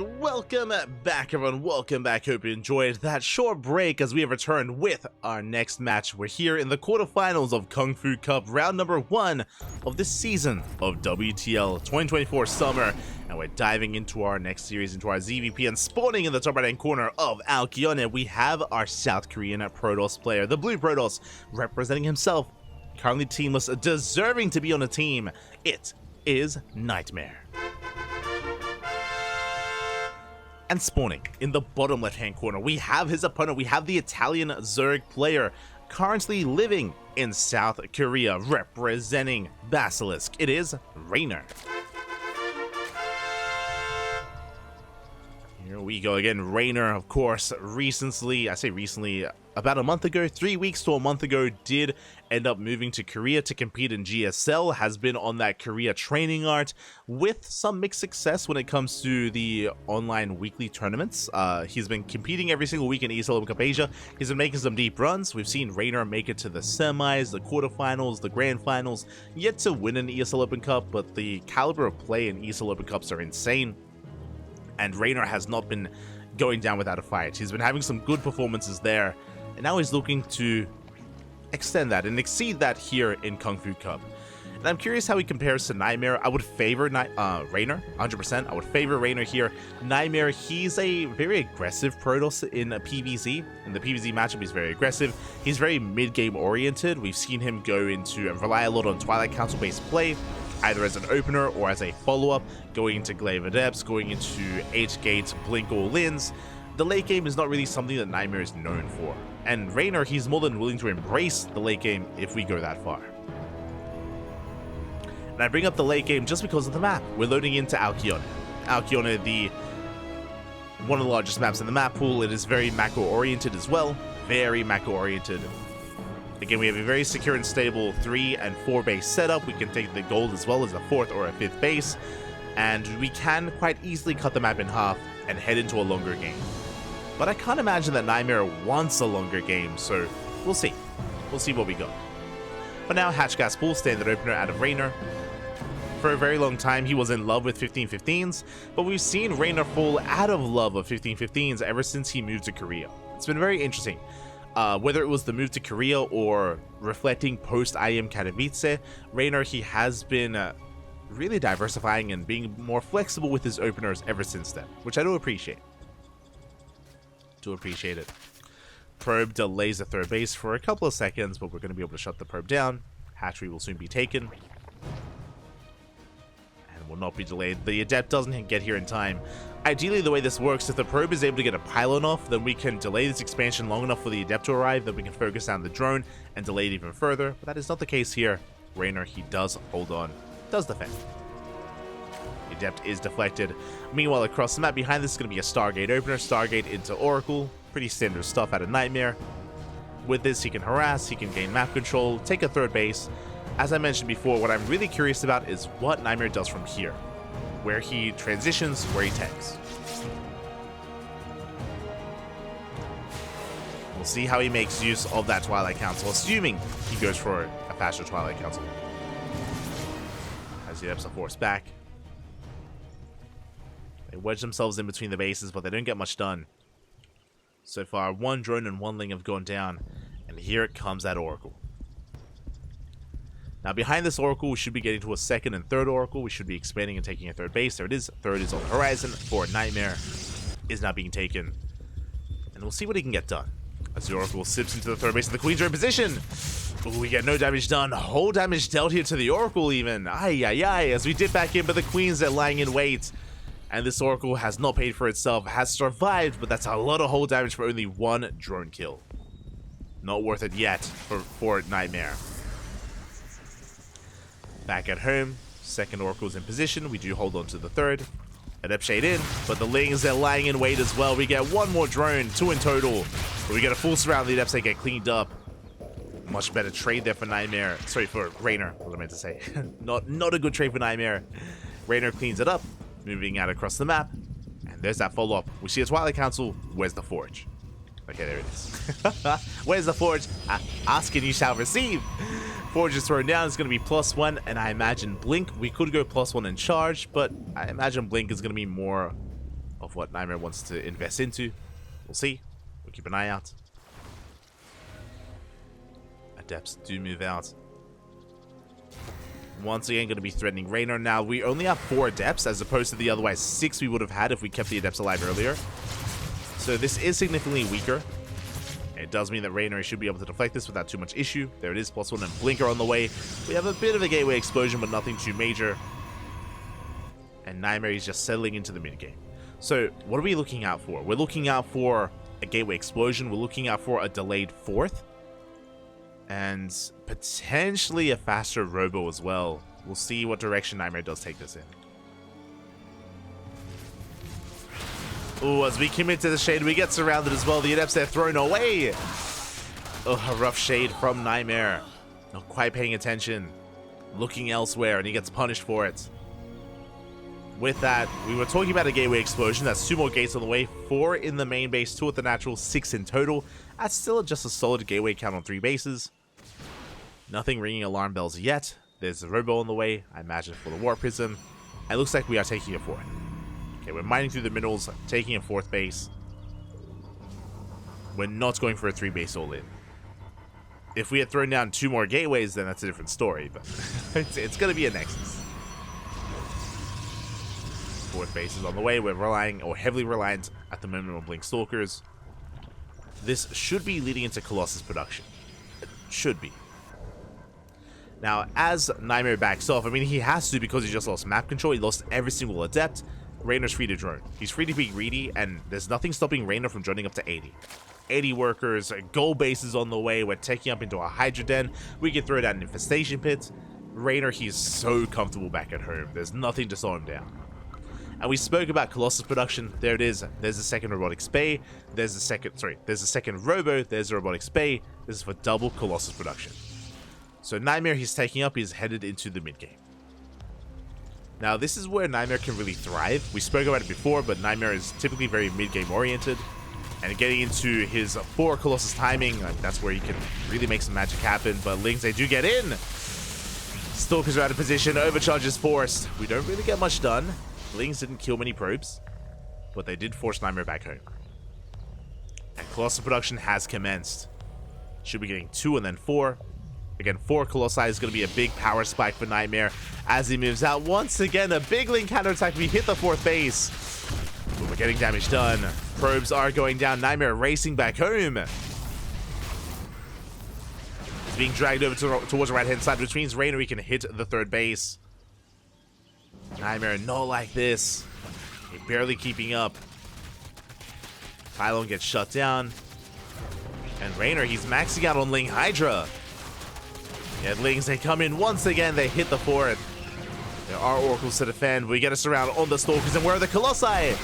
welcome back, everyone. Welcome back. Hope you enjoyed that short break as we have returned with our next match. We're here in the quarterfinals of KungFu Cup, round number 1 of this season of WTL 2024 summer, and we're diving into our next series, into our ZvP, and spawning in the top right-hand corner of Alkyone, we have our South Korean Protoss player, the Blue Protoss, representing himself, currently teamless, deserving to be on a team. It is NightMare. And spawning in the bottom left-hand corner, we have his opponent. We have the Italian Zerg player currently living in South Korea, representing Basilisk. It is Reynor. Here we go again. Reynor, of course, recently, I say recently, about a month ago, 3 weeks to a month ago, did end up moving to Korea to compete in GSL, has been on that Korea training art with some mixed success when it comes to the online weekly tournaments. He's been competing every single week in ESL Open Cup Asia. He's been making some deep runs. We've seen Reynor make it to the semis, the quarterfinals, the grand finals, yet to win an ESL Open Cup, but the caliber of play in ESL Open Cups are insane. And Reynor has not been going down without a fight. He's been having some good performances there, and now he's looking to extend that and exceed that here in KungFu Cup. And I'm curious how he compares to NightMare. I would favor Reynor, 100%. I would favor Reynor here. NightMare, he's a very aggressive Protoss in a PvZ. In the PvZ matchup, he's very aggressive. He's very mid-game oriented. We've seen him go into and rely a lot on Twilight Council-based play, either as an opener or as a follow-up, going into Glaive Adepts, going into H-Gate, Blink or Lins. The late game is not really something that NightMare is known for. And Reynor, he's more than willing to embrace the late game if we go that far. And I bring up the late game just because of the map. We're loading into Alkyone. Alkyone, one of the largest maps in the map pool. It is very macro-oriented as well. Very macro-oriented. Again, we have a very secure and stable 3 and 4 base setup. We can take the gold as well as a 4th or a 5th base. And we can quite easily cut the map in half and head into a longer game. But I can't imagine that NightMare wants a longer game, so we'll see. We'll see what we got. But now, Hatchgas Pool, standard opener out of Reynor. For a very long time, he was in love with 1515s, but we've seen Reynor fall out of love of 1515s ever since he moved to Korea. It's been very interesting. Whether it was the move to Korea or reflecting post-IM Katowice, Reynor, he has been really diversifying and being more flexible with his openers ever since then, which I do appreciate. It. Probe delays the third base for a couple of seconds, but we're going to be able to shut the probe down. Hatchery will soon be taken. And will not be delayed. The Adept doesn't get here in time. Ideally, the way this works, if the probe is able to get a pylon off, then we can delay this expansion long enough for the Adept to arrive, then we can focus down the drone and delay it even further. But that is not the case here. Reynor, he does hold on. Does defend. The Adept is deflected. Meanwhile, across the map behind this is going to be a Stargate opener. Stargate into Oracle. Pretty standard stuff out of NightMare. With this, he can harass, he can gain map control, take a third base. As I mentioned before, what I'm really curious about is what NightMare does from here. Where he transitions, where he tanks. We'll see how he makes use of that Twilight Council, assuming he goes for a faster Twilight Council. As the Adepts are forced back. They wedge themselves in between the bases, but they don't get much done. So far, 1 drone and 1 Ling have gone down, and here it comes at Oracle. Now, behind this Oracle, we should be getting to a 2nd and 3rd Oracle. We should be expanding and taking a 3rd base. There it is. 3rd is on the horizon for NightMare. Is now being taken. And we'll see what he can get done. As the Oracle sips into the 3rd base, and the Queens are in position. Ooh, we get no damage done. Whole damage dealt here to the Oracle even. Ay, ay, ay. As we dip back in, but the Queens are lying in wait. And this Oracle has not paid for itself, has survived, but that's a lot of whole damage for only 1 drone kill. Not worth it yet for NightMare. Back at home, 2nd Oracle's in position. We do hold on to the 3rd. Adept Shade in, but the Lings, they're lying in wait as well. We get 1 more drone, 2 in total. But we get a full surround. The Adepts, they get cleaned up. Much better trade there for NightMare. Sorry, for Reynor, what I meant to say. not a good trade for NightMare. Reynor cleans it up. Moving out across the map, and there's that follow-up. We see a Twilight Council. Where's the Forge? Okay, there it is. Where's the Forge? Ask and you shall receive. Forge is thrown down. It's going to be +1, and I imagine Blink. We could go +1 in charge, but I imagine Blink is going to be more of what NightMare wants to invest into. We'll see. We'll keep an eye out. Adepts do move out. Once again, going to be threatening Reynor. Now, we only have 4 Adepts, as opposed to the otherwise 6 we would have had if we kept the Adepts alive earlier. So this is significantly weaker. It does mean that Reynor should be able to deflect this without too much issue. There it is, +1 and Blinker on the way. We have a bit of a gateway explosion, but nothing too major. And NightMare is just settling into the mid game. So what are we looking out for? We're looking out for a gateway explosion. We're looking out for a delayed 4th. And potentially a faster robo as well. We'll see what direction NightMare does take this in. Ooh, as we commit to the shade, we get surrounded as well. The Adepts, they're thrown away. Oh, a rough shade from NightMare. Not quite paying attention. Looking elsewhere, and he gets punished for it. With that, we were talking about a gateway explosion. That's 2 more gates on the way. 4 in the main base, 2 at the natural, 6 in total. That's still just a solid gateway count on 3 bases. Nothing ringing alarm bells yet. There's a robo on the way, I imagine for the War Prism. It looks like we are taking a 4th. Okay, we're mining through the minerals, taking a 4th base. We're not going for a 3 base all in. If we had thrown down 2 more gateways, then that's a different story, but it's going to be a Nexus. 4th base is on the way. We're relying, or heavily reliant at the moment, on Blink Stalkers. This should be leading into Colossus production. It should be. Now, as NightMare backs off, I mean, he has to because he just lost map control. He lost every single Adept. Reynor's free to drone. He's free to be greedy, and there's nothing stopping Reynor from droning up to 80. 80 workers, gold bases on the way. We're taking up into a Hydra Den. We can throw down an Infestation Pit. Reynor, he's so comfortable back at home. There's nothing to slow him down. And we spoke about Colossus production. There it is. There's the second Robotics Bay. There's the second Robo. There's the Robotics Bay. This is for double Colossus production. So NightMare, he's taking up. He's headed into the mid game. Now, this is where NightMare can really thrive. We spoke about it before, but NightMare is typically very mid game oriented. And getting into his 4 Colossus timing, that's where he can really make some magic happen. But Lings, they do get in. Stalkers are out of position. Overcharge is forced. We don't really get much done. Lings didn't kill many probes, but they did force NightMare back home. And Colossus production has commenced. Should be getting 2 and then 4. Again, 4 Colossi is going to be a big power spike for NightMare as he moves out. Once again, a big Link counterattack. We hit the 4th base. But we're getting damage done. Probes are going down. NightMare racing back home. He's being dragged over towards the right-hand side, which means Reynor can hit the 3rd base. NightMare, not like this. He's barely keeping up. Pylon gets shut down. And Reynor, he's maxing out on Ling Hydra. Yet Lings, they come in once again. They hit the 4th. There are Oracles to defend. We get us around on the Stalkers. And where are the Colossi?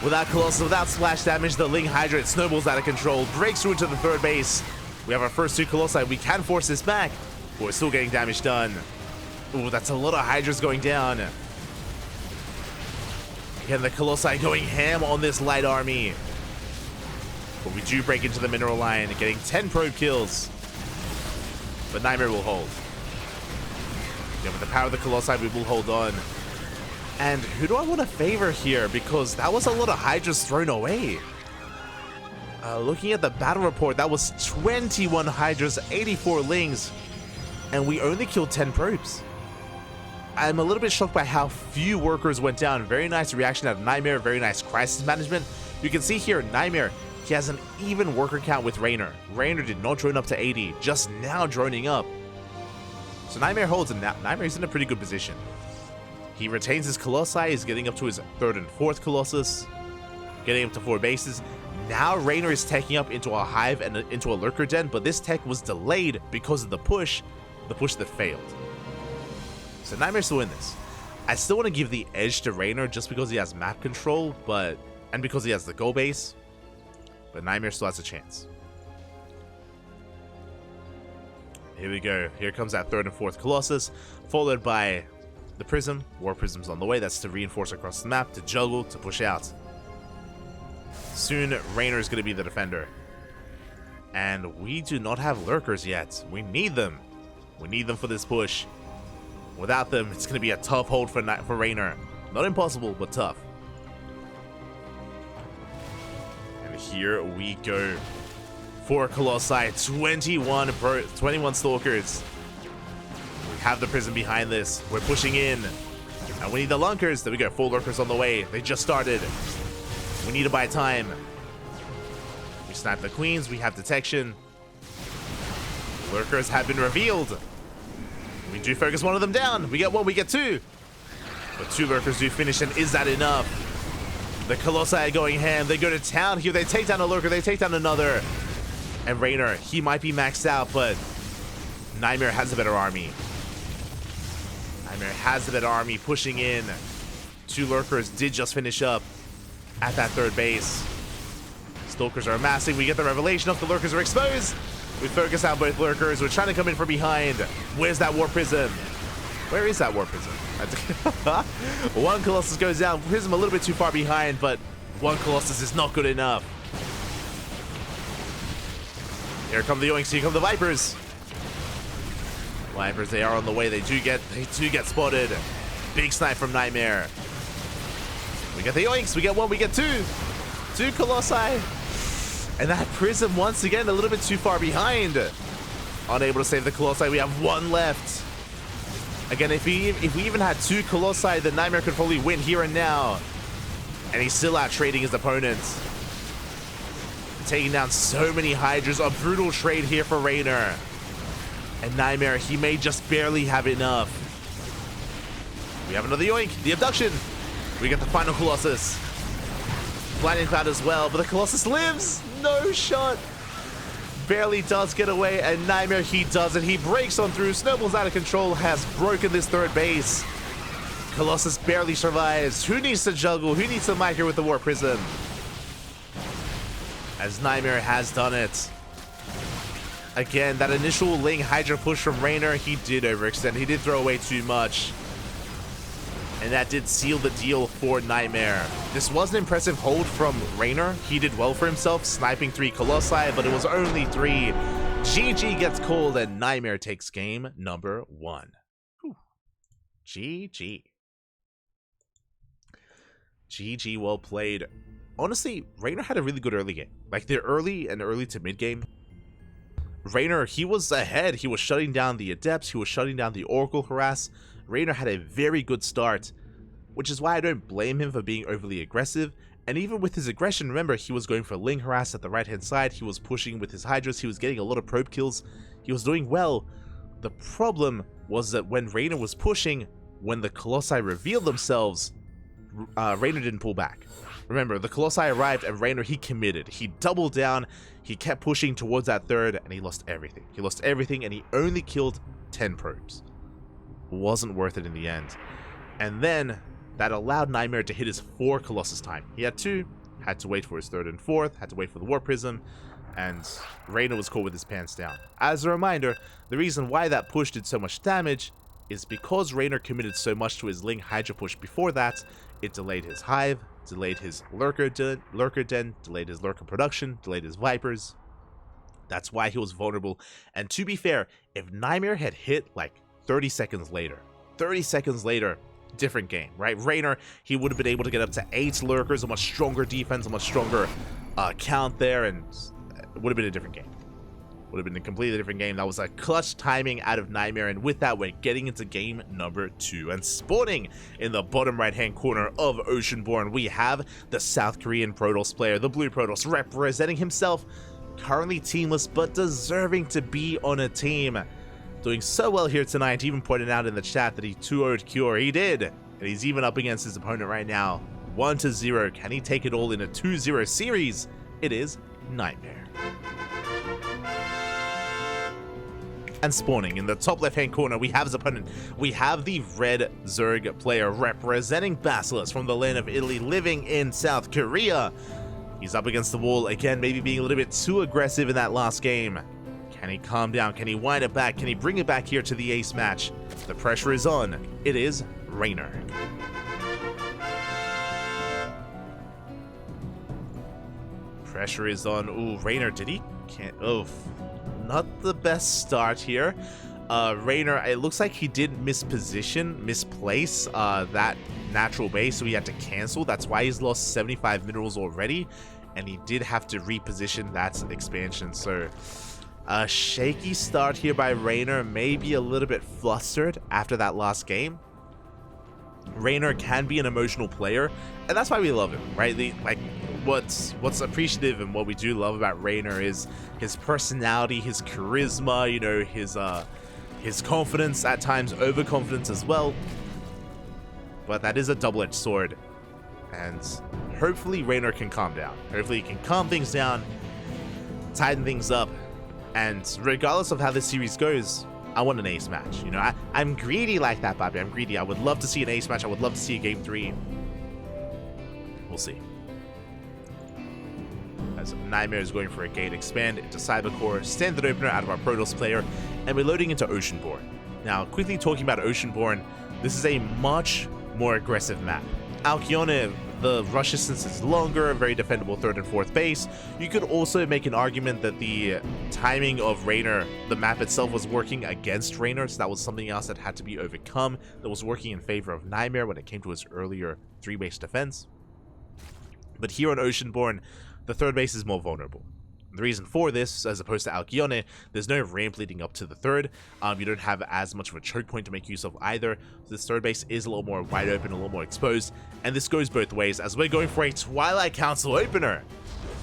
Without Colossus, without splash damage, the Ling Hydra, it snowballs out of control. Breaks through into the 3rd base. We have our first 2 Colossi. We can force this back. But we're still getting damage done. Ooh, that's a lot of Hydras going down. Again, the Colossi going ham on this light army. But we do break into the mineral line, getting 10 probe kills. But NightMare will hold. Yeah, with the power of the Colossi, we will hold on. And who do I want to favor here? Because that was a lot of Hydras thrown away. Looking at the battle report, that was 21 Hydras, 84 Lings. And we only killed 10 probes. I'm a little bit shocked by how few workers went down. Very nice reaction out of NightMare. Very nice crisis management. You can see here, NightMare, he has an even worker count with Reynor. Reynor did not drone up to 80, just now droning up. So NightMare holds, and NightMare is in a pretty good position. He retains his Colossi, he's getting up to his 3rd and 4th Colossus, getting up to 4 bases. Now Reynor is taking up into a hive and into a lurker den, but this tech was delayed because of the push that failed. So NightMare's still in this. I still want to give the edge to Reynor just because he has map control, and because he has the goal base. But NightMare still has a chance. Here we go. Here comes that 3rd and 4th Colossus, followed by the Prism. War Prism's on the way. That's to reinforce across the map, to juggle, to push out. Soon, Reynor is going to be the defender. And we do not have lurkers yet. We need them. We need them for this push. Without them, it's going to be a tough hold for Reynor. Not impossible, but tough. here we go. 4 Colossi, 21 Stalkers. We have the Prism behind this. We're pushing in. And we need the Lunkers. There we go, 4 Lurkers on the way. They just started. We need to buy time. We snipe the Queens. We have detection. Lurkers have been revealed. We do focus one of them down. We get 1, we get 2. But 2 Lurkers do finish, and is that enough? The Colossi are going ham. They go to town here. They take down a Lurker. They take down another. And Reynor, he might be maxed out, but NightMare has a better army. NightMare has a better army pushing in. 2 Lurkers did just finish up at that 3rd base. Stalkers are amassing. We get the revelation of the Lurkers are exposed. We focus out both Lurkers. We're trying to come in from behind. Where's that War Prism? Where is that War Prism? 1 Colossus goes down. Prism a little bit too far behind, but 1 Colossus is not good enough. Here come the Yoinks. Here come the Vipers. Vipers, they are on the way. They do get spotted. Big snipe from NightMare. We get the Yoinks. We get 1. We get 2. 2 Colossi. And that Prism, once again, a little bit too far behind. Unable to save the Colossi. We have 1 left. Again, if we even had 2 Colossi, then NightMare could probably win here and now. And he's still out trading his opponents. Taking down so many Hydras. A brutal trade here for Reynor. And NightMare, he may just barely have enough. We have another Yoink. The abduction. We get the final Colossus. Blinding Cloud as well, but the Colossus lives. No shot. Barely does get away, and NightMare, he does it. He breaks on through. Snowball's out of control, has broken this 3rd base. Colossus barely survives. Who needs to juggle? Who needs to micro with the War Prism? As NightMare has done it. Again, that initial Ling Hydra push from Reynor, he did overextend. He did throw away too much. And that did seal the deal for NightMare. This was an impressive hold from Reynor. He did well for himself, sniping 3 Colossi, but it was only 3. GG gets called, and NightMare takes game number 1. Whew. GG. GG, well played. Honestly, Reynor had a really good early game. Like, the early to mid game, Reynor, he was ahead. He was shutting down the Adepts. He was shutting down the Oracle Harass. Reynor had a very good start, which is why I don't blame him for being overly aggressive. And even with his aggression, remember, he was going for Ling Harass at the right-hand side. He was pushing with his Hydras. He was getting a lot of probe kills. He was doing well. The problem was that when Reynor was pushing, when the Colossi revealed themselves, Reynor didn't pull back. Remember, the Colossi arrived, and Reynor, he committed. He doubled down. He kept pushing towards that 3rd, and he lost everything. He lost everything, and he only killed 10 probes. Wasn't worth it in the end. And then that allowed NightMare to hit his 4 Colossus time. He had 2, had to wait for his 3rd and 4th, had to wait for the War Prism, and Reynor was caught with his pants down. As a reminder, the reason why that push did so much damage is because Reynor committed so much to his Ling Hydra push before that. It delayed his Hive, delayed his Lurker Den, delayed his Lurker production, delayed his Vipers. That's why he was vulnerable. And to be fair, if NightMare had hit like 30 seconds later, different game, right? Reynor, he would have been able to get up to 8 Lurkers, a much stronger defense, a much stronger count there, and it would have been a different game. Would have been a completely different game. That was a clutch timing out of NightMare, and with that, we're getting into game number 2. And spawning in the bottom right-hand corner of Oceanborn, we have the South Korean Protoss player, the Blue Protoss, representing himself, currently teamless, but deserving to be on a team. Doing so well here tonight, even pointed out in the chat that he 2-0'd Cure. He did, and he's even up against his opponent right now. 1-0. Can he take it all in a 2-0 series? It is NightMare. And spawning in the top left-hand corner, we have his opponent. We have the Red Zerg player representing Basilisk from the land of Italy, living in South Korea. He's up against the wall again, maybe being a little bit too aggressive in that last game. Can he calm down? Can he wind it back? Can he bring it back here to the ace match? The pressure is on. It is Reynor. Pressure is on. Ooh, Reynor, did he? Can't. Oh, not the best start here. Reynor, it looks like he did misplace that natural base, so he had to cancel. That's why he's lost 75 minerals already. and he did have to reposition that expansion. So a shaky start here by Reynor, maybe a little bit flustered after that last game. Reynor can be an emotional player, and that's why we love him, right? What's appreciative and what we do love about Reynor is his personality, his charisma, you know, his confidence, at times overconfidence as well. But that is a double-edged sword, and hopefully Reynor can calm down. Hopefully he can calm things down, tighten things up, and regardless of how this series goes, I want an ace match. You know, I'm greedy like that, Bobby. I'm greedy. I would love to see an ace match. I would love to see a game 3. We'll see. As NightMare is going for a gate expand into Cybercore, standard opener out of our Protoss player, and we're loading into Oceanborn. Now, quickly talking about Oceanborn, this is a much more aggressive map. Alcyone, the rush distance is longer, very defendable 3rd and 4th base. You could also make an argument that the timing of Reynor, the map itself, was working against Reynor, so that was something else that had to be overcome, that was working in favor of NightMare when it came to his earlier 3-base defense. But here on Oceanborn, the 3rd base is more vulnerable. The reason for this, as opposed to Alcyone, there's no ramp leading up to the 3rd. You don't have as much of a choke point to make use of either. So this 3rd base is a little more wide open, a little more exposed. And this goes both ways, as we're going for a Twilight Council opener.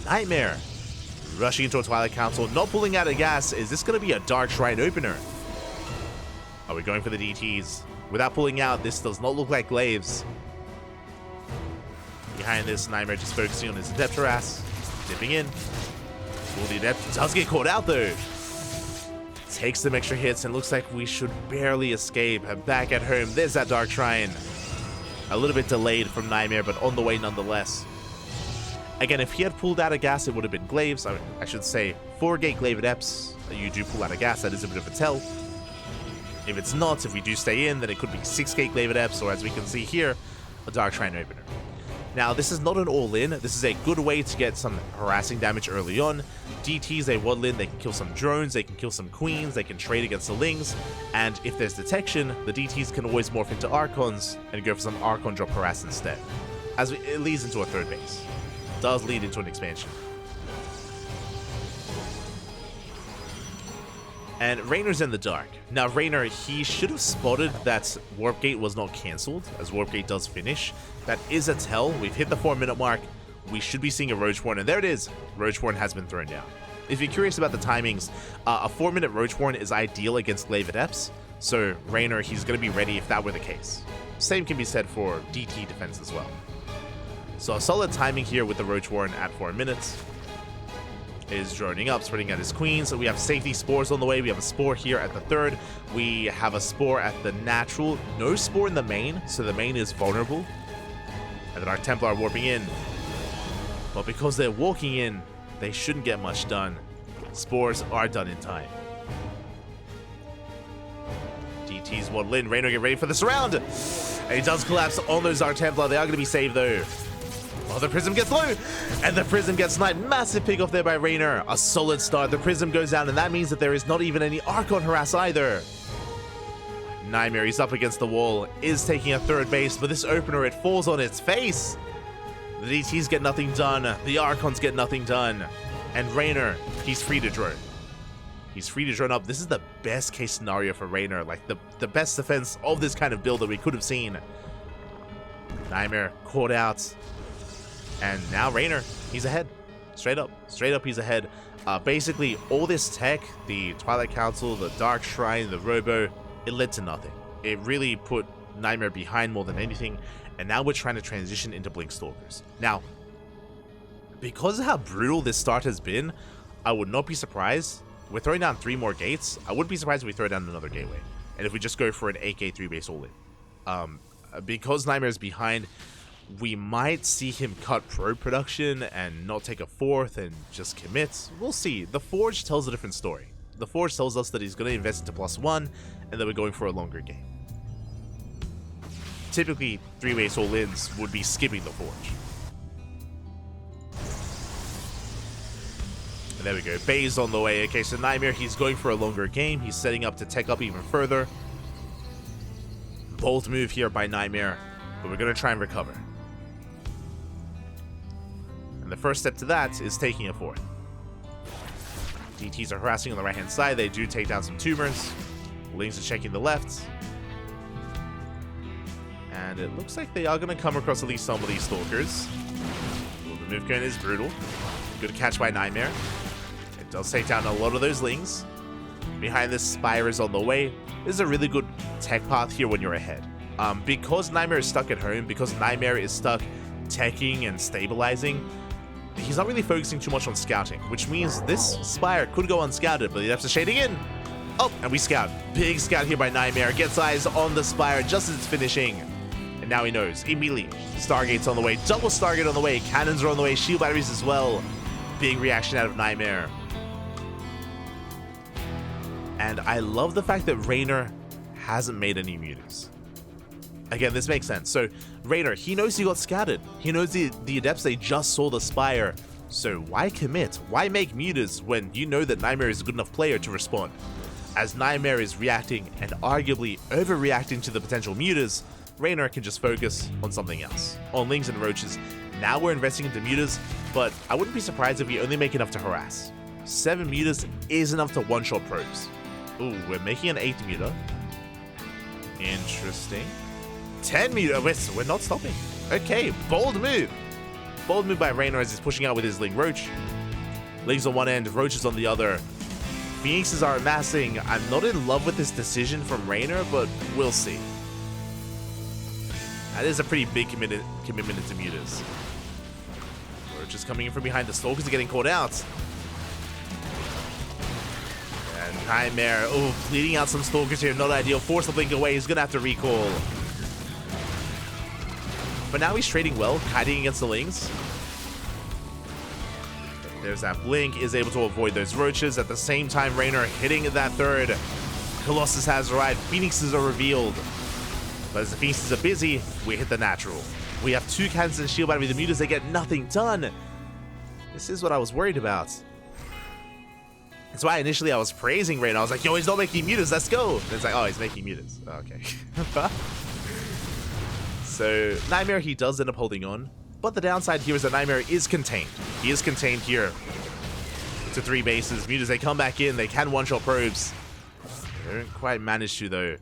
NightMare rushing into a Twilight Council, not pulling out a gas. Is this going to be a Dark Shrine opener? Are we going for the DTs? Without pulling out, this does not look like Glaives. Behind this, NightMare just focusing on his Adept harass, dipping in. Well, the Adept does get caught out though. Takes some extra hits and looks like we should barely escape. Back at home, there's that Dark Shrine. A little bit delayed from NightMare, but on the way nonetheless. Again, if he had pulled out a gas, it would have been Glaives. I should say 4-gate Glaive Adepts. You do pull out a gas, that is a bit of a tell. If it's not, if we do stay in, then it could be 6-gate Glaive Adepts, or as we can see here, a Dark Shrine opener. Now, this is not an all-in. This is a good way to get some harassing damage early on. DTs, they waddle in, they can kill some drones, they can kill some queens, they can trade against the Lings, and if there's detection, the DTs can always morph into Archons and go for some Archon drop harass instead. As it leads into a 3rd base. Does lead into an expansion. And Reynor's in the dark. Now, Reynor, he should have spotted that Warp Gate was not cancelled, as Warp Gate does finish. That is a tell. We've hit the 4-minute mark. We should be seeing a Roachborn, and there it is. Roachborn has been thrown down. If you're curious about the timings, a 4-minute Roachborn is ideal against Glaive Adepts, so Reynor, he's going to be ready if that were the case. Same can be said for DT defense as well. So a solid timing here with the Roachborn at 4 minutes. Is droning up, spreading out his queens. So we have safety spores on the way. We have a spore here at the 3rd. We have a spore at the natural. No spore in the main, so the main is vulnerable. And then our Templar warping in. But because they're walking in, they shouldn't get much done. Spores are done in time. DT's waddle in. Reynor, get ready for the surround. And he does collapse on those Dark Templar. They are going to be saved though. Oh, the Prism gets low, and the Prism gets sniped. Massive pick off there by Reynor. A solid start. The Prism goes down, and that means that there is not even any Archon harass either. NightMare, he's up against the wall, is taking a 3rd base, but this opener, it falls on its face. The DTs get nothing done. The Archons get nothing done. And Reynor, he's free to drone. He's free to drone up. This is the best case scenario for Reynor, like the best defense of this kind of build that we could have seen. NightMare caught out. And now Reynor, he's ahead. Straight up he's ahead. Basically, all this tech, the Twilight Council, the Dark Shrine, the Robo, it led to nothing. It really put NightMare behind more than anything, and now we're trying to transition into Blink Stalkers. Now, because of how brutal this start has been, I would not be surprised. We're throwing down 3 more gates. I wouldn't be surprised if we throw down another gateway. And if we just go for an 8-gate 3-base all-in. Because NightMare is behind, we might see him cut pro production and not take a 4th and just commit. We'll see. The Forge tells a different story. The Forge tells us that he's going to invest into +1 and that we're going for a longer game. Typically, 3-base all-ins would be skipping the Forge. And there we go. Bay's on the way. Okay, so NightMare, he's going for a longer game. He's setting up to tech up even further. Bold move here by NightMare, but we're going to try and recover. And the first step to that is taking a fourth. DTs are harassing on the right-hand side. They do take down some tumors. Lings are checking the left. And it looks like they are going to come across at least some of these stalkers. Well, the move cone is brutal. Good catch by NightMare. It does take down a lot of those Lings. Behind this, Spire is on the way. This is a really good tech path here when you're ahead. Because NightMare is stuck at home, because NightMare is stuck teching and stabilizing, he's not really focusing too much on scouting, which means this Spire could go unscouted, but he left the shading in. Oh, and we scout. Big scout here by NightMare. Gets eyes on the Spire just as it's finishing. And now he knows. Immediately. Stargate's on the way. Double Stargate on the way. Cannons are on the way. Shield batteries as well. Big reaction out of NightMare. And I love the fact that Reynor hasn't made any mutas. Again, this makes sense. So, Reynor, he knows he got scouted. He knows the Adepts, they just saw the Spire. So why commit? Why make mutas when you know that NightMare is a good enough player to respond? As NightMare is reacting and arguably overreacting to the potential mutas, Reynor can just focus on something else. On Lings and Roaches. Now we're investing into mutas, but I wouldn't be surprised if we only make enough to harass. 7 mutas is enough to one-shot probes. Ooh, we're making an 8th muta. Interesting. 10 muta. We're not stopping. Okay, bold move. Bold move by Reynor as he's pushing out with his Ling Roach. Lings on one end, Roaches on the other. Phoenixes are amassing. I'm not in love with this decision from Reynor, but we'll see. That is a pretty big commitment into mutas. Roaches coming in from behind. The Stalkers are getting caught out. And NightMare, oh, bleeding out some Stalkers here. Not ideal. Force the blink away. He's going to have to recall. But now he's trading well, kiting against the Lings. There's that blink, is able to avoid those Roaches. At the same time, Reynor hitting that third. Colossus has arrived. Phoenixes are revealed. But as the Phoenixes are busy, we hit the natural. We have 2 cannons and shield battery. The mutas, they get nothing done. This is what I was worried about. That's why initially I was praising Reynor. I was like, yo, he's not making mutas, let's go. And it's like, oh, he's making mutas. Oh, okay. So, NightMare, he does end up holding on. But the downside here is that NightMare is contained. He is contained here to 3 bases. Mutas, they come back in. They can one-shot probes. They don't quite manage to, though.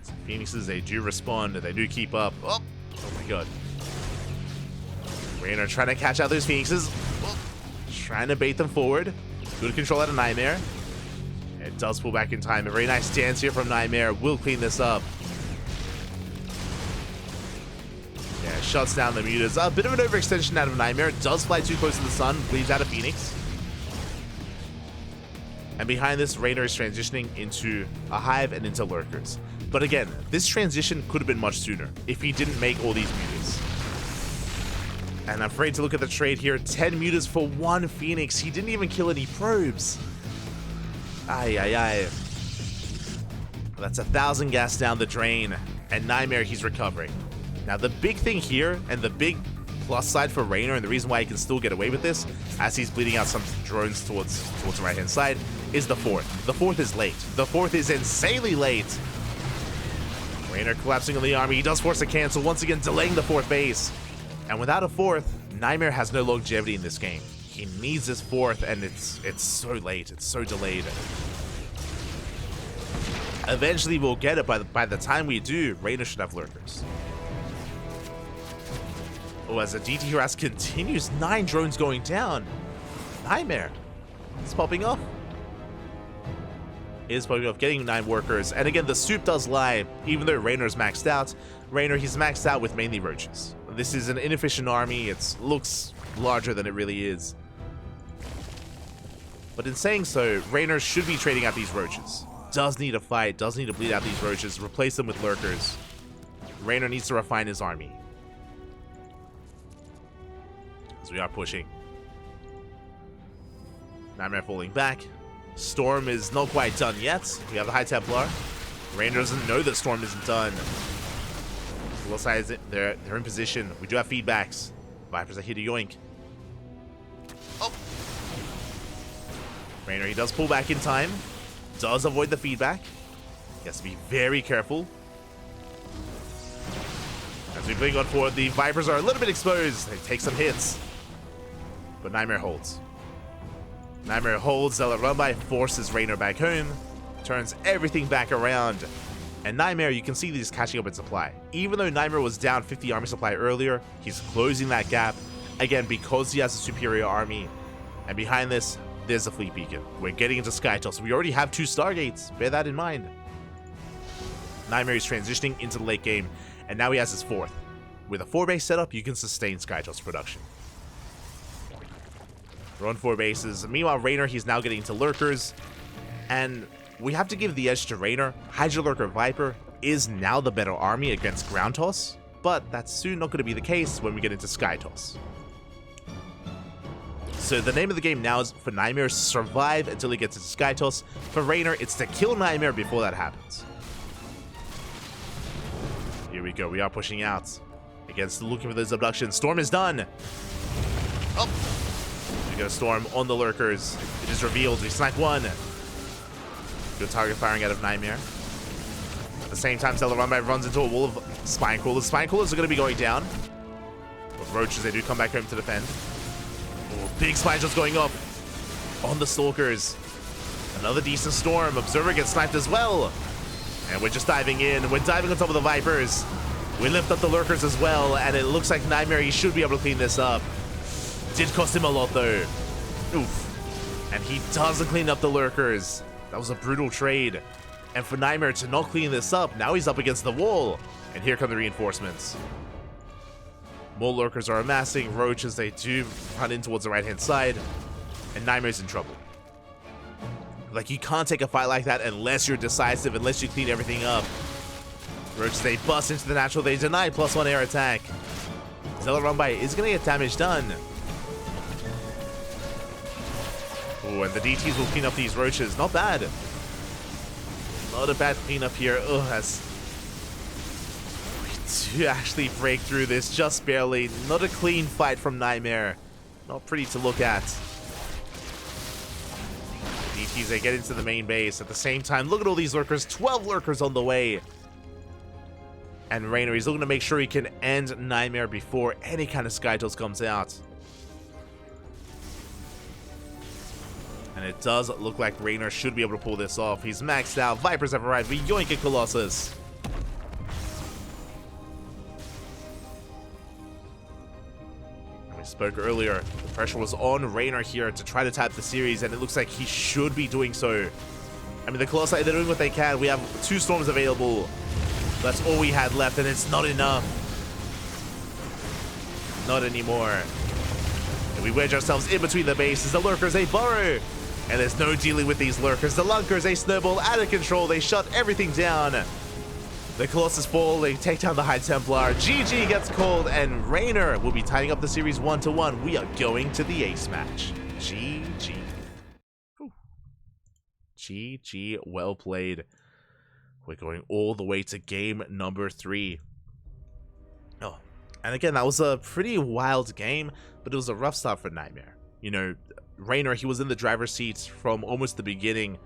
So Phoenixes, they do respond. They do keep up. Oh my god. Reynor trying to catch out those Phoenixes. Oh, trying to bait them forward. Good control out of NightMare. It does pull back in time. A very nice dance here from NightMare. Will clean this up. Yeah, shuts down the mutas. A bit of an overextension out of NightMare. Does fly too close to the sun. Bleeds out a Phoenix. And behind this, Reynor is transitioning into a Hive and into Lurkers. But again, this transition could have been much sooner if he didn't make all these mutas. And I'm afraid to look at the trade here. 10 mutas for 1 Phoenix. He didn't even kill any probes. Ay, ay, ay. That's 1,000 gas down the drain. And NightMare, he's recovering. Now, the big thing here, and the big plus side for Reynor, and the reason why he can still get away with this, as he's bleeding out some drones towards the right-hand side, is the 4th. The 4th is late. The 4th is insanely late. Reynor collapsing on the army. He does force a cancel, once again delaying the 4th base. And without a 4th, NightMare has no longevity in this game. He needs this 4th, and it's so late. It's so delayed. Eventually, we'll get it. By the time we do, Reynor should have Lurkers. Oh, as the DT harass continues, 9 drones going down. NightMare. It's popping off. It is popping off, getting 9 workers. And again, the soup does lie. Even though Reynor's maxed out, Reynor, he's maxed out with mainly Roaches. This is an inefficient army. It looks larger than it really is. But in saying so, Reynor should be trading out these Roaches. Does need a fight, does need to bleed out these Roaches, replace them with Lurkers. Reynor needs to refine his army. As we are pushing. NightMare falling back. Storm is not quite done yet. We have the High Templar. Reynor doesn't know that Storm isn't done. They're in position. We do have feedbacks. Vipers are here to yoink. Oh! Reynor, he does pull back in time. Does avoid the feedback. He has to be very careful. As we blink on forward, the Vipers are a little bit exposed. They take some hits. But NightMare holds. NightMare holds, Zealot run by, forces Reynor back home, turns everything back around. And NightMare, you can see he's catching up in supply. Even though NightMare was down 50 army supply earlier, he's closing that gap. Again, because he has a superior army. And behind this, there's a fleet beacon. We're getting into Skytoss. We already have 2 Stargates. Bear that in mind. NightMare is transitioning into the late game, and now he has his 4th. With a 4-base setup, you can sustain Skytoss production. We're on 4 bases. Meanwhile, Reynor, he's now getting into lurkers. And we have to give the edge to Reynor. Hydra Lurker Viper is now the better army against Ground Toss, but that's soon not going to be the case when we get into Sky Toss. So the name of the game now is for NightMare to survive until he gets into Sky Toss. For Reynor, it's to kill NightMare before that happens. Here we go. We are pushing out against looking for those abductions. Storm is done. Oh, we got a Storm on the lurkers. It is revealed. We snipe 1. Good target firing out of NightMare. At the same time, Zealot Runby runs into a wall of Spine Crawlers. Spine Crawlers are going to be going down. With Roaches, they do come back home to defend. Oh, big Spine just going up on the Stalkers. Another decent Storm. Observer gets sniped as well. And we're just diving in. We're diving on top of the Vipers. We lift up the lurkers as well. And it looks like NightMare, he should be able to clean this up. Did cost him a lot, though. Oof. And he doesn't clean up the lurkers. That was a brutal trade. And for NightMare to not clean this up, now he's up against the wall. And here come the reinforcements. More lurkers are amassing. Roaches, they do run in towards the right-hand side. And NightMare's in trouble. Like, you can't take a fight like that unless you're decisive, unless you clean everything up. Roaches, they bust into the natural. They deny +1 air attack. Zealot Runby is going to get damage done. Oh, and the DTs will clean up these Roaches. Not bad. Not a bad cleanup here. Oh, that's... We do actually break through this just barely. Not a clean fight from NightMare. Not pretty to look at. DTs, they get into the main base. At the same time, look at all these lurkers. 12 lurkers on the way. And Reynor, he's looking to make sure he can end NightMare before any kind of Skytoss comes out. And it does look like Reynor should be able to pull this off. He's maxed out. Vipers have arrived. We yoink a Colossus. And we spoke earlier. The pressure was on Reynor here to try to tap the series, and it looks like he should be doing so. I mean, the Colossi, they're doing what they can. We have 2 Storms available. That's all we had left, and it's not enough. Not anymore. And we wedge ourselves in between the bases. The lurkers, they burrow. And there's no dealing with these lurkers. The lunkers, they snowball out of control. They shut everything down. The Colossus fall. They take down the High Templar. GG gets called, and Reynor will be tying up the series 1-1. We are going to the ace match. GG. Whew. GG, well played. We're going all the way to game number 3. Oh, and again, that was a pretty wild game, but it was a rough start for NightMare. You know, Reynor, he was in the driver's seat from almost the beginning.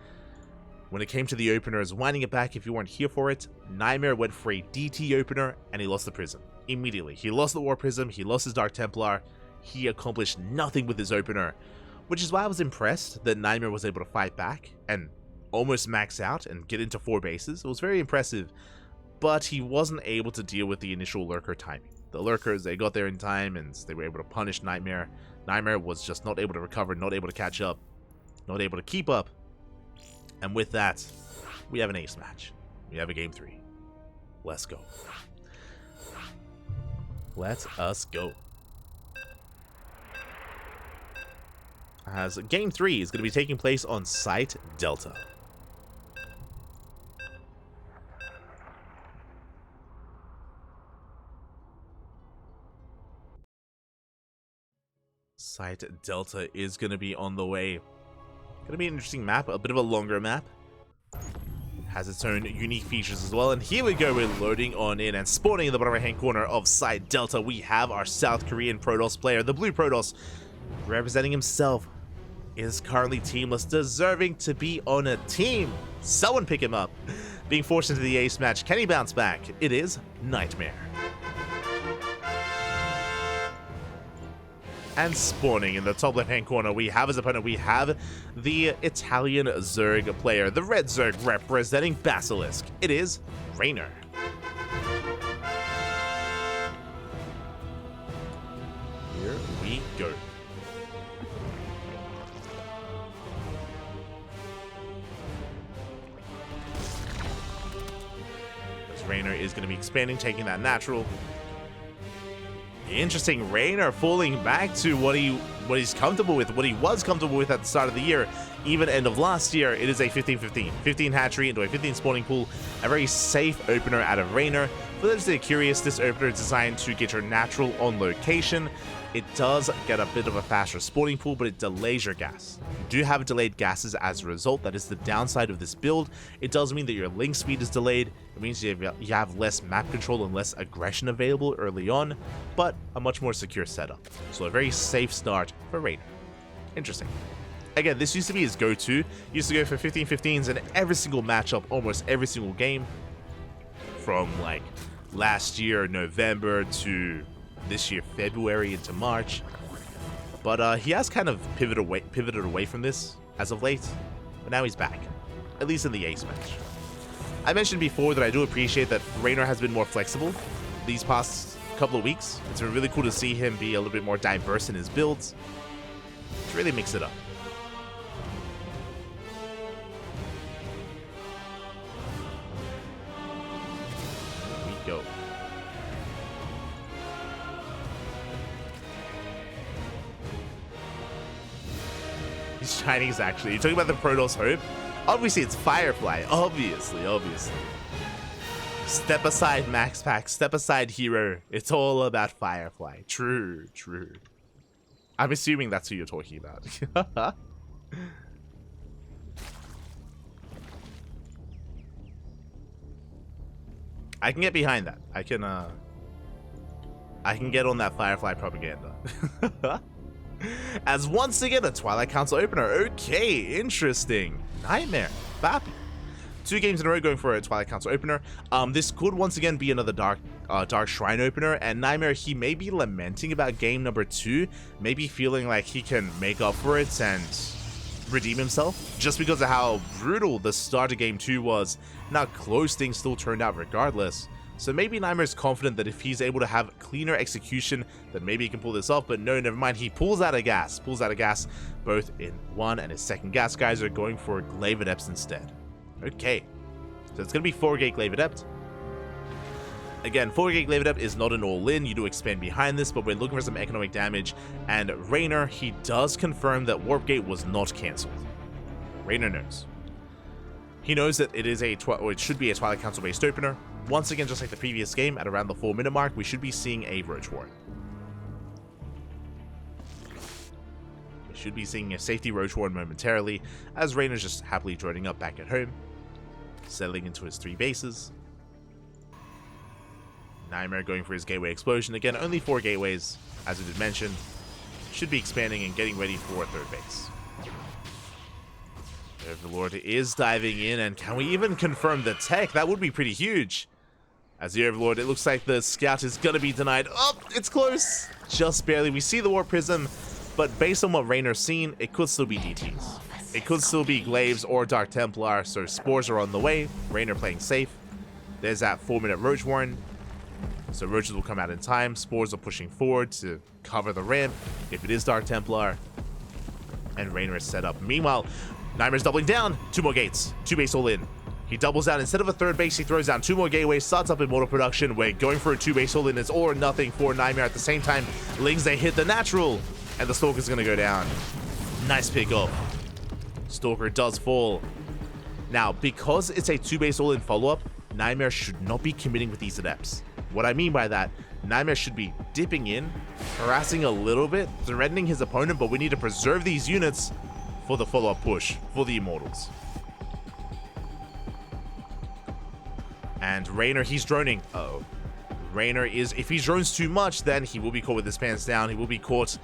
When it came to the openers, winding it back if you weren't here for it, NightMare went for a DT opener, and he lost the Prism. Immediately. He lost the War Prism, he lost his Dark Templar, he accomplished nothing with his opener. Which is why I was impressed that NightMare was able to fight back, and almost max out and get into 4 bases. It was very impressive, but he wasn't able to deal with the initial lurker timing. The lurkers, they got there in time, and they were able to punish NightMare. NightMare was just not able to recover, not able to catch up, not able to keep up. And with that, we have an ace match. We have a game 3. Let's go. Let us go. As game 3 is going to be taking place on Site Delta. Site Delta is going to be on the way. Going to be an interesting map, a bit of a longer map. Has its own unique features as well. And here we go, we're loading on in, and spawning in the bottom right hand corner of Site Delta, we have our South Korean Protoss player, the Blue Protoss, representing himself, is currently teamless, deserving to be on a team. Someone pick him up. Being forced into the ace match, can he bounce back? It is NightMare. And spawning in the top left-hand corner, we have as opponent, we have the Italian Zerg player, the red Zerg representing Basilisk. It is Reynor. Here we go. Reynor is going to be expanding, taking that natural. Interesting, Reynor falling back to what he's comfortable with, what he was comfortable with at the start of the year, even end of last year. It is a 15-15. 15 hatchery into a 15 spawning pool, a very safe opener out of Reynor. For those that are curious, this opener is designed to get your natural on location. It does get a bit of a faster spawning pool, but it delays your gas. You do have delayed gases as a result. That is the downside of this build. It does mean that your link speed is delayed. It means you have less map control and less aggression available early on, but a much more secure setup. So a very safe start for Reynor. Interesting. Again, this used to be his go-to. He used to go for 15-15s in every single matchup, almost every single game. From like last year, November, to this year, February into March. But he has kind of pivoted away from this as of late. But now he's back, at least in the ace match. I mentioned before that I do appreciate that Reynor has been more flexible these past couple of weeks. It's been really cool to see him be a little bit more diverse in his builds, to really mix it up. Here we go. He's Chinese, actually. You're talking about the Protoss Hope? Obviously, it's Firefly. Obviously. Step aside, Max Pack. Step aside, Hero. It's all about Firefly. True. I'm assuming that's who you're talking about. I can get behind that. I can get on that Firefly propaganda. As once again, a Twilight Council opener. Okay, interesting. NightMare, Bappy. 2 games in a row going for a Twilight Council opener. This could once again be another Dark Shrine opener, and NightMare, he may be lamenting about game number 2, maybe feeling like he can make up for it and redeem himself, just because of how brutal the start of game 2 was, and how close things still turned out regardless. So maybe NightMare is confident that if he's able to have cleaner execution, then maybe he can pull this off. But no, never mind. He pulls out of gas. Both in 1 and his 2nd gas guys are going for Glaive Adepts instead. Okay. So it's going to be 4-gate Glaive Adept. Again, 4-gate Glaive Adept is not an all-in. You do expand behind this, but we're looking for some economic damage. And Reynor, he does confirm that Warp Gate was not cancelled. Reynor knows. He knows that it is it should be a Twilight Council based opener. Once again, just like the previous game, at around the 4-minute mark, we should be seeing a Roach Warren. We should be seeing a safety Roach Warren momentarily, as Reynor's just happily joining up back at home, settling into his 3 bases. NightMare going for his Gateway Explosion. Again, only 4 gateways, as I did mention. Should be expanding and getting ready for a 3rd base. The Overlord is diving in, and can we even confirm the tech? That would be pretty huge. As the Overlord, it looks like the Scout is going to be denied. Oh, it's close. Just barely. We see the Warp Prism, but based on what Reynor's seen, it could still be DTs. It could still be Glaives or Dark Templar, so Spores are on the way. Reynor playing safe. There's that 4-minute Roach Warren. So Roaches will come out in time. Spores are pushing forward to cover the ramp if it is Dark Templar. And Reynor is set up. Meanwhile, NightMare's doubling down. 2 more gates. 2 base all in. He doubles down. Instead of a 3rd base, he throws down 2 more gateways, starts up Immortal Production. We're going for a 2 base all in. It's all or nothing for NightMare. At the same time, Lings, they hit the natural, and the Stalker's going to go down. Nice pick up. Stalker does fall. Now, because it's a 2 base all in follow-up, NightMare should not be committing with these Adepts. What I mean by that, NightMare should be dipping in, harassing a little bit, threatening his opponent, but we need to preserve these units for the follow-up push for the Immortals. And Reynor, he's droning. Uh-oh. Reynor is, if he drones too much, then he will be caught with his pants down. He will be caught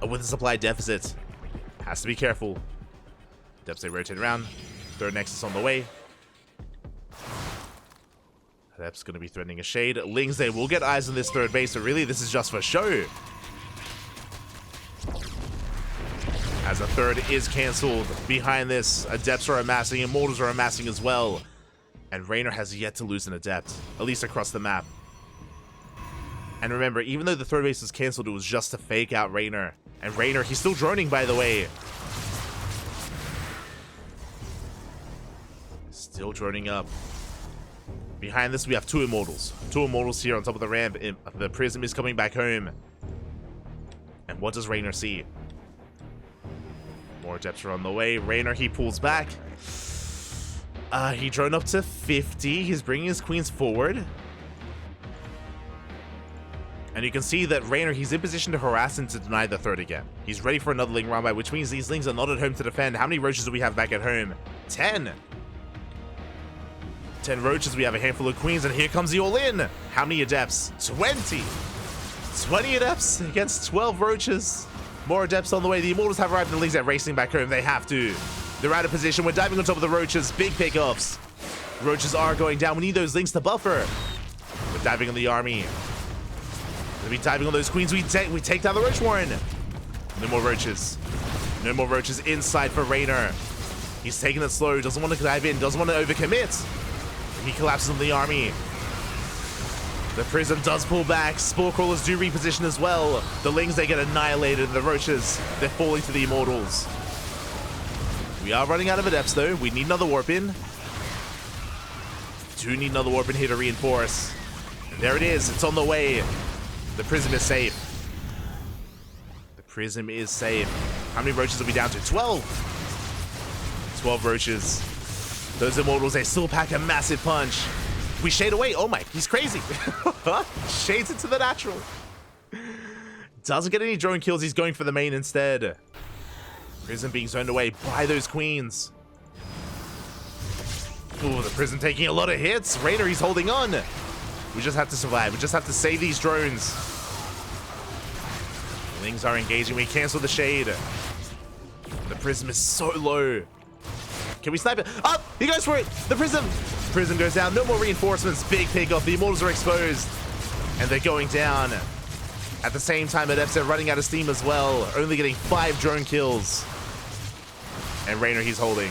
with a supply deficit. Has to be careful. Depths, they rotate around. 3rd Nexus on the way. Adept's going to be threatening a shade. Lings, they will get eyes on this 3rd base, so really this is just for show. as a third is cancelled. Behind this, Adepts are amassing, Immortals are amassing as well. And Reynor has yet to lose an Adept, at least across the map. And remember, even though the third base was cancelled, it was just to fake out Reynor. And Reynor, he's still droning, by the way. Still droning up. Behind this, we have two Immortals. Two Immortals here on top of the ramp. The Prism is coming back home. And what does Reynor see? More Adepts are on the way. Reynor, he pulls back. He drone up to 50. He's bringing his Queens forward. And you can see that Reynor, he's in position to harass and to deny the third again. He's ready for another Ling round by, which means these Lings are not at home to defend. How many Roaches do we have back at home? 10. 10 Roaches, we have a handful of Queens, and here comes the all-in. How many Adepts? 20. 20 Adepts against 12 Roaches. More Adepts on the way. The Immortals have arrived, and the Lings are racing back home. They have to. They're out of position. We're diving on top of the Roaches. Big pickoffs. Roaches are going down. We need those Lings to buffer. We're diving on the army. We'll be diving on those Queens. We take down the Roach Warren. No more Roaches. No more Roaches inside for Reynor. He's taking it slow. Doesn't want to dive in. Doesn't want to overcommit. He collapses on the army. The Prism does pull back. Spore Crawlers do reposition as well. The Lings, they get annihilated. The Roaches, they're falling to the Immortals. We are running out of Adepts, though. We need another Warp in. Do need another Warp in here to reinforce. And there it is. It's on the way. The Prism is safe. The Prism is safe. How many Roaches are we down to? 12. 12 Roaches. Those Immortals, they still pack a massive punch. We shade away. Oh my, he's crazy. Shades into the natural. Doesn't get any drone kills. He's going for the main instead. Prism being zoned away by those Queens. Ooh, the Prism taking a lot of hits. Reynor, he's holding on. We just have to survive. We just have to save these drones. Lings are engaging. We cancel the shade. The Prism is so low. Can we snipe it? Up! Oh, he goes for it! The Prism! Prism goes down. No more reinforcements. Big pickoff. The Immortals are exposed. And they're going down. At the same time, Adepts are running out of steam as well. Only getting 5 drone kills. And Reynor, he's holding.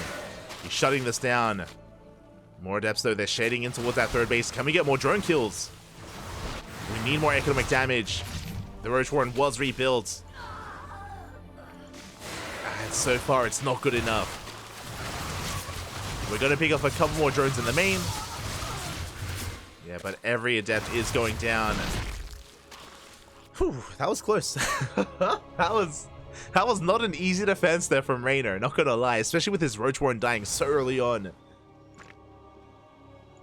He's shutting this down. More Adepts, though. They're shading in towards that third base. Can we get more drone kills? We need more economic damage. The Roach Warren was rebuilt. And so far, it's not good enough. We're going to pick up a couple more drones in the main. Yeah, but every Adept is going down. Whew, that was close. that was not an easy defense there from Reynor, not going to lie. Especially with his Roach Warren dying so early on.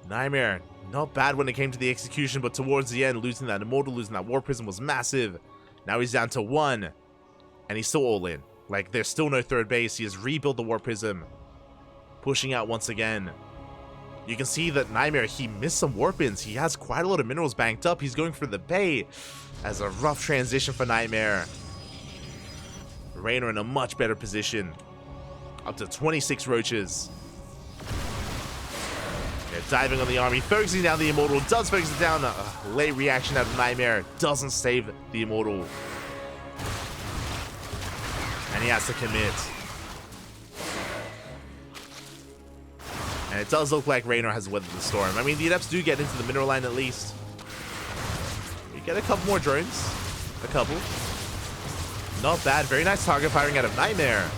NightMare, not bad when it came to the execution, but towards the end, losing that Immortal, losing that War Prism was massive. Now he's down to 1. And he's still all in. Like, there's still no third base. He has rebuilt the War Prism. Pushing out once again. You can see that NightMare, he missed some warp-ins. He has quite a lot of minerals banked up. He's going for the Bay as a rough transition for NightMare. Reynor in a much better position. Up to 26 Roaches. They're diving on the army, focusing down the Immortal. Does focus it down. Late reaction out of NightMare. Doesn't save the Immortal. And he has to commit. And it does look like Reynor has weathered the storm. I mean, the Adepts do get into the mineral line at least. We get a couple more drones. A couple. Not bad. Very nice target firing out of NightMare.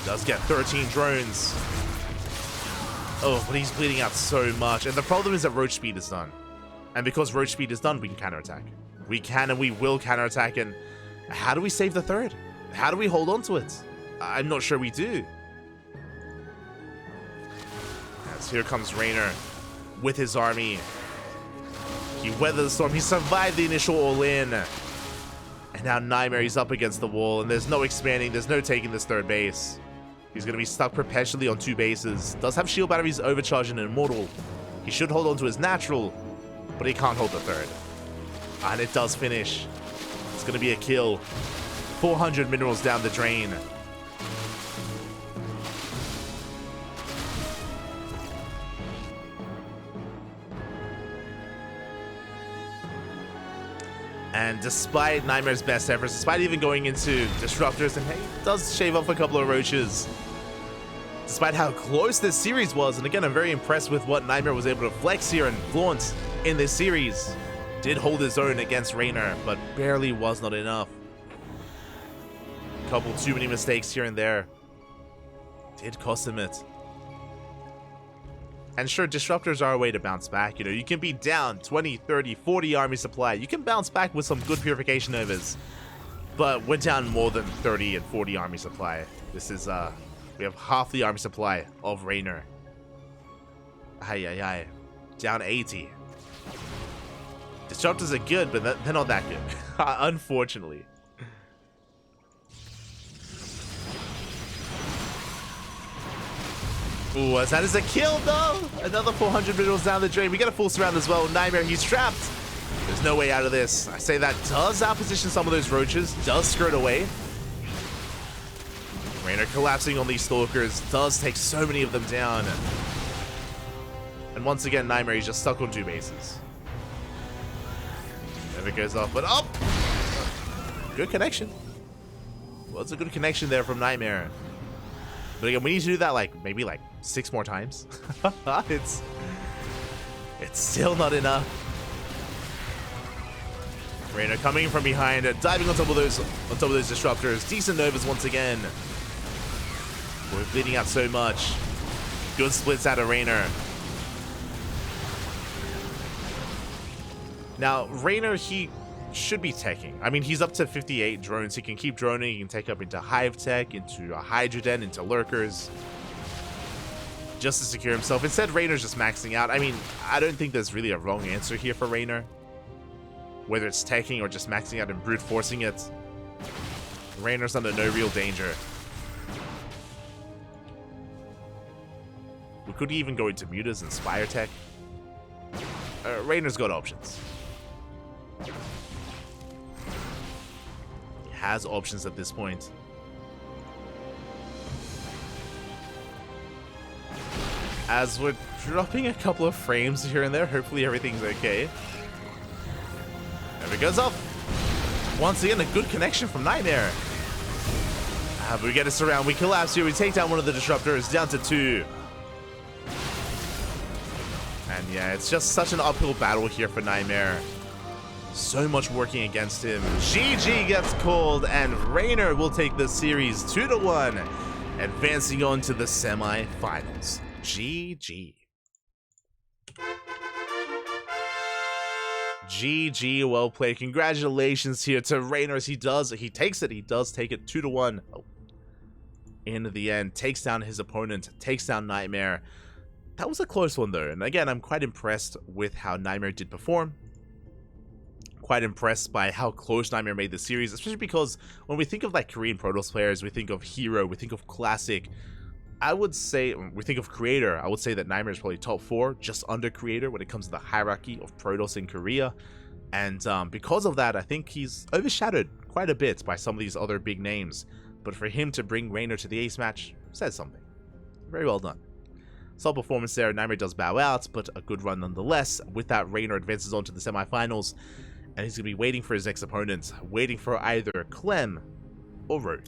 Does get 13 drones. Oh, but he's bleeding out so much. And the problem is that Roach Speed is done. And because Roach Speed is done, we can counterattack. We can and we will counterattack. And how do we save the third? How do we hold on to it? I'm not sure we do. Here comes Reynor with his army. He weathered the storm. He survived the initial all-in. And now NightMare, he's up against the wall. And there's no expanding. There's no taking this third base. He's going to be stuck perpetually on 2 bases. Does have shield batteries overcharged and Immortal. He should hold on to his natural. But he can't hold the third. And it does finish. It's going to be a kill. 400 minerals down the drain. And despite NightMare's best efforts, despite even going into disruptors, and hey, does shave off a couple of roaches. Despite how close this series was, and again, I'm very impressed with what NightMare was able to flex here and flaunt in this series. Did hold his own against Reynor, but barely was not enough. Couple too many mistakes here and there. Did cost him it. And sure, disruptors are a way to bounce back. You know, you can be down 20, 30, 40 army supply. You can bounce back with some good purification overs. But we're down more than 30 and 40 army supply. This is, we have half the army supply of Reynor. Ay. Down 80. Disruptors are good, but they're not that good. Unfortunately. Ooh, as that is a kill though. Another 400 minerals down the drain. We get a full surround as well. NightMare, he's trapped. There's no way out of this. I say that does outposition some of those roaches. Does skirt away. Reynor collapsing on these stalkers. Does take so many of them down. And once again, NightMare, he's just stuck on 2 bases. Never goes off, but up. Good connection. Well, it's a good connection there from NightMare. But again, we need to do that maybe 6 more times. It's still not enough. Reynor coming from behind, diving on top of those disruptors. Decent novas once again. We're bleeding out so much. Good splits out of Reynor. Now, Reynor, he should be teching. I mean, he's up to 58 drones. He can keep droning. He can take up into Hive Tech, into a Hydra Den, into Lurkers, just to secure himself. Instead, Reynor's just maxing out. I mean, I don't think there's really a wrong answer here for Reynor. Whether it's teching or just maxing out and brute forcing it, Reynor's under no real danger. We could even go into Mutas and Spire Tech. Reynor's got options. Has options at this point. As we're dropping a couple of frames here and there, hopefully everything's okay. There it goes up. Once again, a good connection from NightMare. But we get a surround, we collapse here, we take down one of the disruptors, down to 2. And yeah, it's just such an uphill battle here for NightMare. So much working against him. GG gets called, and Reynor will take the series 2-1, advancing on to the semi-finals. GG. GG, well played. Congratulations here to Reynor as he takes it. He does take it 2-1. Oh. In the end, takes down his opponent, takes down NightMare. That was a close one though, and again, I'm quite impressed with how NightMare did perform. Quite impressed by how close NightMare made the series, especially because when we think of Korean Protoss players, we think of Hero, we think of Classic. I would say, we think of Creator, I would say that NightMare is probably top 4, just under Creator when it comes to the hierarchy of Protoss in Korea. And because of that, I think he's overshadowed quite a bit by some of these other big names. But for him to bring Reynor to the ace match says something. Very well done. Solid performance there. NightMare does bow out, but a good run nonetheless. With that, Reynor advances on to the semifinals. And he's going to be waiting for his next opponent, waiting for either Clem or Rogue.